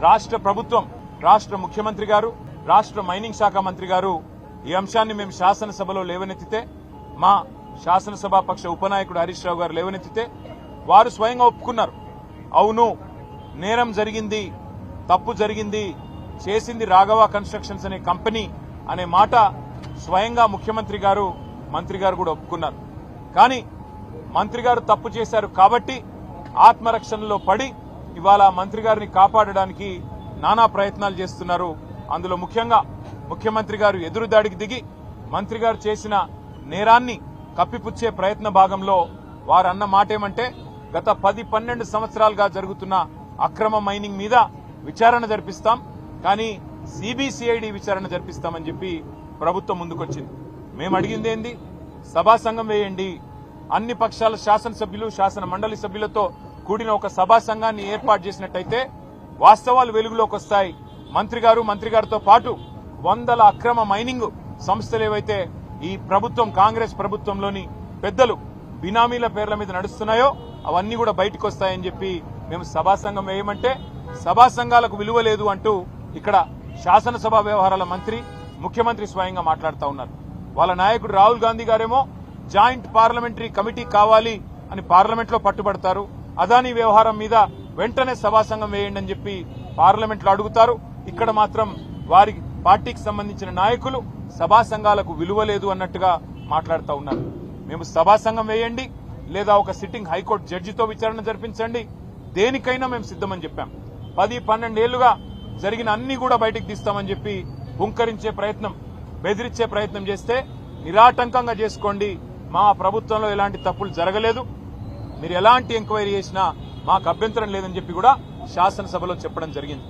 రాష్ట్ర ప్రభుత్వం, రాష్ట్ర ముఖ్యమంత్రి గారు, రాష్ట్ర మైనింగ్ శాఖ మంత్రి గారు ఈ అంశాన్ని మేము శాసనసభలో లేవనెత్తితే, మా శాసనసభాపక్ష ఉపనాయకుడు హరీష్ రావు గారు లేవనెత్తితే వారు స్వయంగా ఒప్పుకున్నారు. అవును, నేరం జరిగింది, తప్పు జరిగింది, చేసింది రాఘవ కన్స్ట్రక్షన్స్ అనే కంపెనీ అనే మాట స్వయంగా ముఖ్యమంత్రి గారు, మంత్రి గారు కూడా ఒప్పుకున్నారు. కానీ మంత్రి గారు తప్పు చేశారు కాబట్టి ఆత్మరక్షణలో పడి ఇవాళ మంత్రి గారిని కాపాడడానికి నానా ప్రయత్నాలు చేస్తున్నారు. అందులో ముఖ్యంగా ముఖ్యమంత్రి గారు ఎదురుదాడికి దిగి మంత్రి గారు చేసిన నేరాన్ని కప్పిపుచ్చే ప్రయత్న భాగంలో వారు అన్న మాట ఏమంటే, గత 10-12 సంవత్సరాలుగా జరుగుతున్న అక్రమ మైనింగ్ మీద విచారణ జరిపిస్తాం, కానీ సిబిసిఐడి విచారణ జరిపిస్తామని చెప్పి ప్రభుత్వం ముందుకొచ్చింది. మేము అడిగింది ఏంది? సభా సంఘం వేయండి, అన్ని పక్షాల శాసనసభ్యులు, శాసన మండలి సభ్యులతో కూడిన ఒక సభా సంఘాన్ని ఏర్పాటు చేసినట్టయితే వాస్తవాలు వెలుగులోకి వస్తాయి. మంత్రి గారితో పాటు వందల అక్రమ మైనింగ్ సంస్థలు ఏవైతే ఈ ప్రభుత్వం, కాంగ్రెస్ ప్రభుత్వంలోని పెద్దలు బినామీల పేర్ల మీద నడుస్తున్నాయో అవన్నీ కూడా బయటకు వస్తాయని చెప్పి మేము సభా సంఘం వేయమంటే, సభా సంఘాలకు విలువ లేదు అంటూ ఇక్కడ శాసనసభ వ్యవహారాల మంత్రి, ముఖ్యమంత్రి స్వయంగా మాట్లాడుతూ ఉన్నారు. వాళ్ళ నాయకుడు రాహుల్ గాంధీ గారేమో జాయింట్ పార్లమెంటరీ కమిటీ కావాలి అని పార్లమెంట్ లో పట్టుబడతారు. అదానీ వ్యవహారం మీద వెంటనే సభా సంఘం వేయండి అని చెప్పి పార్లమెంట్ లో అడుగుతారు. ఇక్కడ మాత్రం వారి పార్టీకి సంబంధించిన నాయకులు సభా సంఘాలకు విలువ లేదు అన్నట్టుగా మాట్లాడుతూ ఉన్నారు. మేము సభా సంఘం వేయండి, లేదా ఒక సిట్టింగ్ హైకోర్టు జడ్జితో విచారణ జరిపించండి, దేనికైనా మేము సిద్దమని చెప్పాం. 10-12 ఏళ్లుగా జరిగిన అన్ని కూడా బయటికి తీస్తామని చెప్పి హుంకరించే ప్రయత్నం, బెదిరించే ప్రయత్నం చేస్తే నిరాటంకంగా చేసుకోండి, మా ప్రభుత్వంలో ఎలాంటి తప్పులు జరగలేదు, మీరు ఎలాంటి ఎంక్వైరీ చేసినా మాకు అభ్యంతరం లేదని చెప్పి కూడా శాసనసభలో చెప్పడం జరిగింది.